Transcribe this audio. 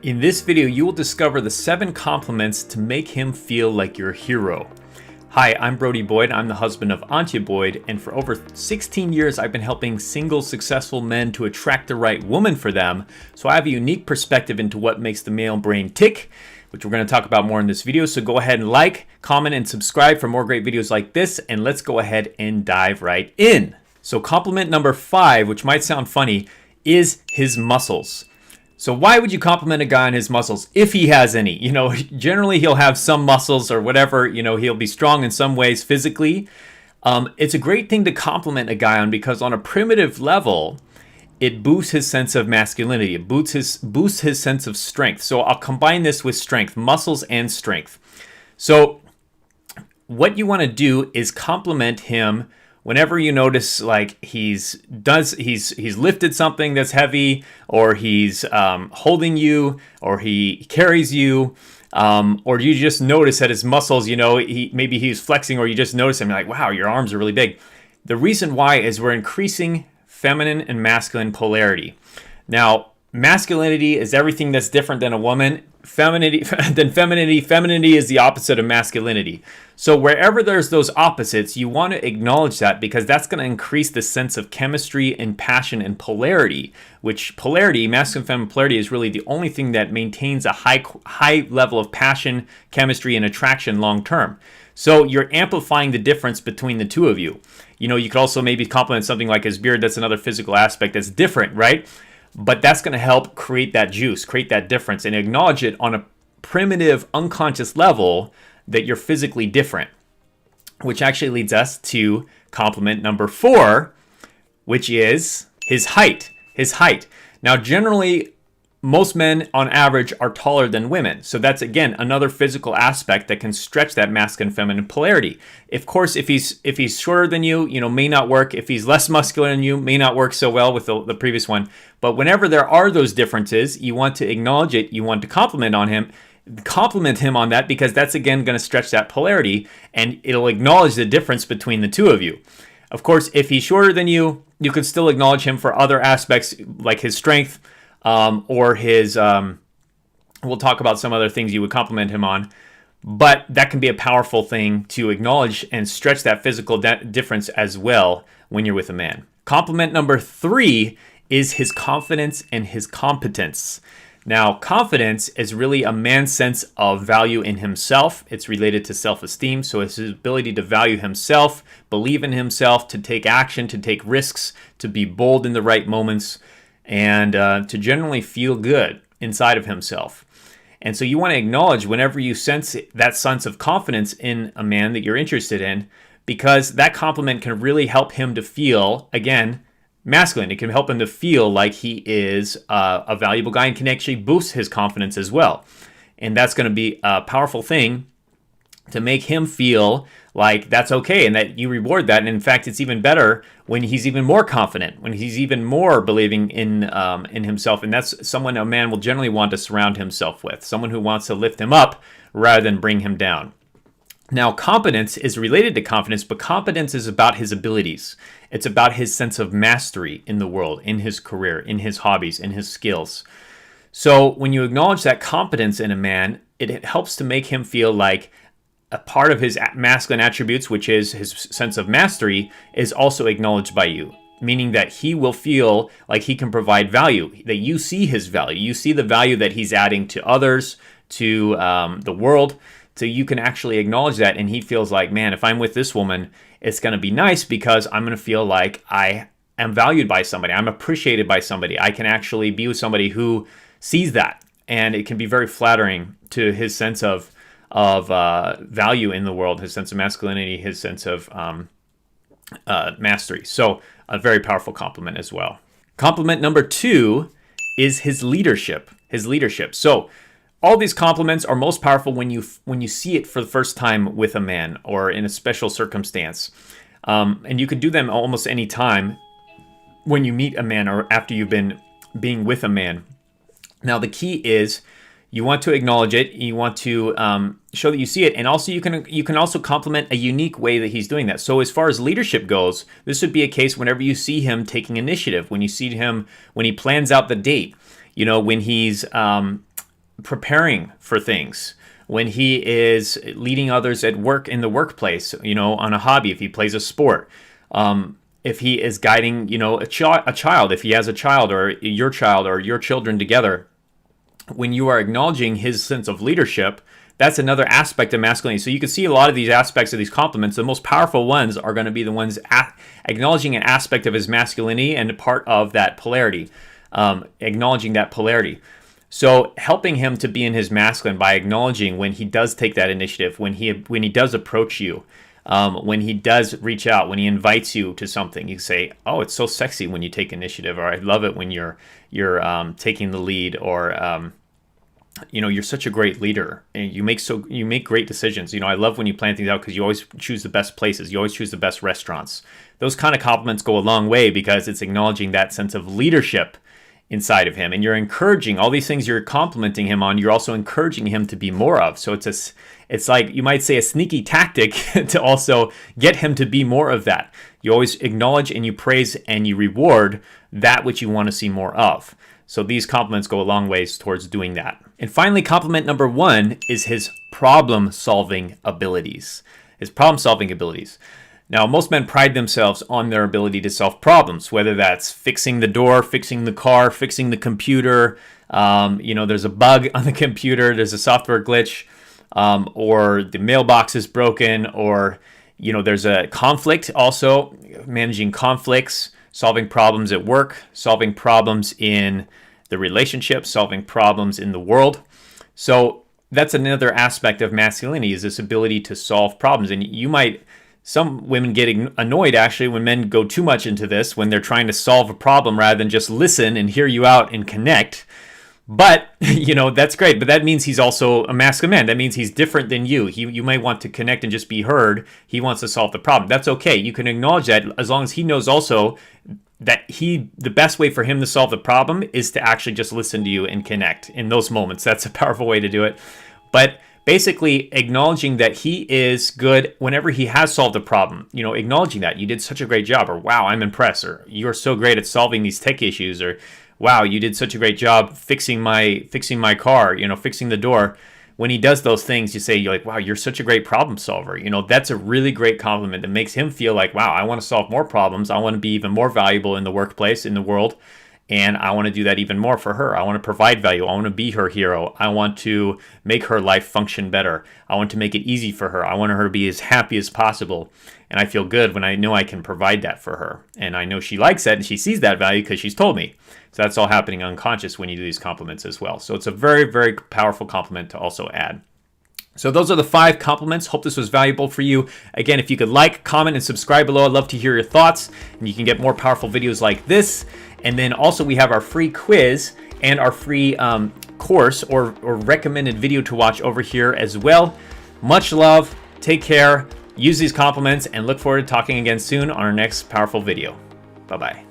In this video, you will discover the 7 compliments to make him feel like your hero. Hi, I'm Brody Boyd. I'm the husband of Antia Boyd, and for over 16 years, I've been helping single, successful men to attract the right woman for them. So I have a unique perspective into what makes the male brain tick, which we're going to talk about more in this video. So go ahead and like, comment, and subscribe for more great videos like this, and let's go ahead and dive right in. So compliment number 5, which might sound funny, is his muscles. So why would you compliment a guy on his muscles if he has any? Generally he'll have some muscles or whatever, he'll be strong in some ways physically. It's a great thing to compliment a guy on because on a primitive level, it boosts his sense of masculinity. It boosts his sense of strength. So I'll combine this with strength, muscles and strength. So what you want to do is compliment him whenever you notice like he's lifted something that's heavy, or he's holding you, or he carries you, or you just notice that his muscles, maybe he's flexing, or you just notice him, you're like, wow, your arms are really big. The reason why is we're increasing feminine and masculine polarity. Now, masculinity is everything that's different than a woman. Femininity is the opposite of masculinity. So wherever there's those opposites, you want to acknowledge that because that's going to increase the sense of chemistry and passion and polarity, which polarity, masculine feminine polarity, is really the only thing that maintains a high level of passion, chemistry, and attraction long term. So you're amplifying the difference between the two of you. You could also maybe compliment something like his beard. That's another physical aspect that's different, right? But that's going to help create that juice, create that difference, and acknowledge it on a primitive, unconscious level that you're physically different, which actually leads us to compliment number 4, which is his height. His height. Now, generally, most men on average are taller than women. So that's, again, another physical aspect that can stretch that masculine feminine polarity. Of course, if he's shorter than you, may not work. If he's less muscular than you, may not work so well with the previous one. But whenever there are those differences, you want to acknowledge it. You want to compliment him on that, because that's, again, going to stretch that polarity, and it'll acknowledge the difference between the two of you. Of course, if he's shorter than you, you can still acknowledge him for other aspects like his strength, or his, we'll talk about some other things you would compliment him on, but that can be a powerful thing to acknowledge and stretch that physical difference as well when you're with a man. Compliment number 3 is his confidence and his competence. Now, confidence is really a man's sense of value in himself. It's related to self-esteem, so it's his ability to value himself, believe in himself, to take action, to take risks, to be bold in the right moments, and to generally feel good inside of himself. And so you want to acknowledge whenever you sense that sense of confidence in a man that you're interested in, because that compliment can really help him to feel, again, masculine. It can help him to feel like he is a valuable guy, and can actually boost his confidence as well. And that's going to be a powerful thing to make him feel like that's okay, and that you reward that. And in fact, it's even better when he's even more confident, when he's even more believing in himself. And that's someone a man will generally want to surround himself with, someone who wants to lift him up rather than bring him down. Now, competence is related to confidence, but competence is about his abilities. It's about his sense of mastery in the world, in his career, in his hobbies, in his skills. So when you acknowledge that competence in a man, it helps to make him feel like a part of his masculine attributes, which is his sense of mastery, is also acknowledged by you, meaning that he will feel like he can provide value, that you see his value. You see the value that he's adding to others, to the world. So you can actually acknowledge that, and he feels like, man, if I'm with this woman, it's going to be nice because I'm going to feel like I am valued by somebody. I'm appreciated by somebody. I can actually be with somebody who sees that, and it can be very flattering to his sense of value in the world, his sense of masculinity, his sense of mastery. So a very powerful compliment as well. Compliment number 2 is his leadership. His leadership. So all these compliments are most powerful when you see it for the first time with a man or in a special circumstance. And you could do them almost any time when you meet a man or after you've been being with a man. Now, the key is you want to acknowledge it. You want to show that you see it. And also you can also compliment a unique way that he's doing that. So as far as leadership goes, this would be a case whenever you see him taking initiative, when you see him, when he plans out the date, when he's preparing for things, when he is leading others at work, in the workplace, on a hobby, if he plays a sport, if he is guiding, a child, if he has a child or your children together, when you are acknowledging his sense of leadership, that's another aspect of masculinity. So you can see a lot of these aspects of these compliments. The most powerful ones are going to be the ones acknowledging an aspect of his masculinity and part of that polarity, acknowledging that polarity. So helping him to be in his masculine by acknowledging when he does take that initiative, when he does approach you, when he does reach out, when he invites you to something, you say, "Oh, it's so sexy when you take initiative," or "I love it when you're taking the lead," or "You're such a great leader and you make great decisions. I love when you plan things out because you always choose the best places, you always choose the best restaurants." Those kind of compliments go a long way because it's acknowledging that sense of leadership inside of him, and you're encouraging all these things you're complimenting him on. You're also encouraging him to be more of. So it's like, you might say, a sneaky tactic to also get him to be more of that. You always acknowledge and you praise and you reward that which you want to see more of. So these compliments go a long ways towards doing that. And finally, compliment number 1 is his problem-solving abilities. Now, most men pride themselves on their ability to solve problems, whether that's fixing the door, fixing the car, fixing the computer. There's a bug on the computer, there's a software glitch, or the mailbox is broken, or there's a conflict. Also, managing conflicts, solving problems at work, solving problems in the relationship, solving problems in the world. So that's another aspect of masculinity, is this ability to solve problems. And some women get annoyed actually when men go too much into this, when they're trying to solve a problem rather than just listen and hear you out and connect. But, that's great. But that means he's also a masculine man. That means he's different than you. You might want to connect and just be heard. He wants to solve the problem. That's okay. You can acknowledge that, as long as he knows also that the best way for him to solve the problem is to actually just listen to you and connect in those moments. That's a powerful way to do it. But basically acknowledging that he is good whenever he has solved a problem, acknowledging that you did such a great job, or "Wow, I'm impressed," or "You're so great at solving these tech issues," or "Wow, you did such a great job fixing my car, fixing the door." When he does those things, you're like, "Wow, you're such a great problem solver." That's a really great compliment that makes him feel like, "Wow, I want to solve more problems. I want to be even more valuable in the workplace, in the world. And I want to do that even more for her. I want to provide value. I want to be her hero. I want to make her life function better. I want to make it easy for her. I want her to be as happy as possible. And I feel good when I know I can provide that for her. And I know she likes that and she sees that value because she's told me." So that's all happening unconscious when you do these compliments as well. So it's a very, very powerful compliment to also add. So those are the 5 compliments. Hope this was valuable for you. Again, if you could like, comment, and subscribe below, I'd love to hear your thoughts. And you can get more powerful videos like this. And then also we have our free quiz and our free course or recommended video to watch over here as well. Much love. Take care. Use these compliments and look forward to talking again soon on our next powerful video. Bye-bye.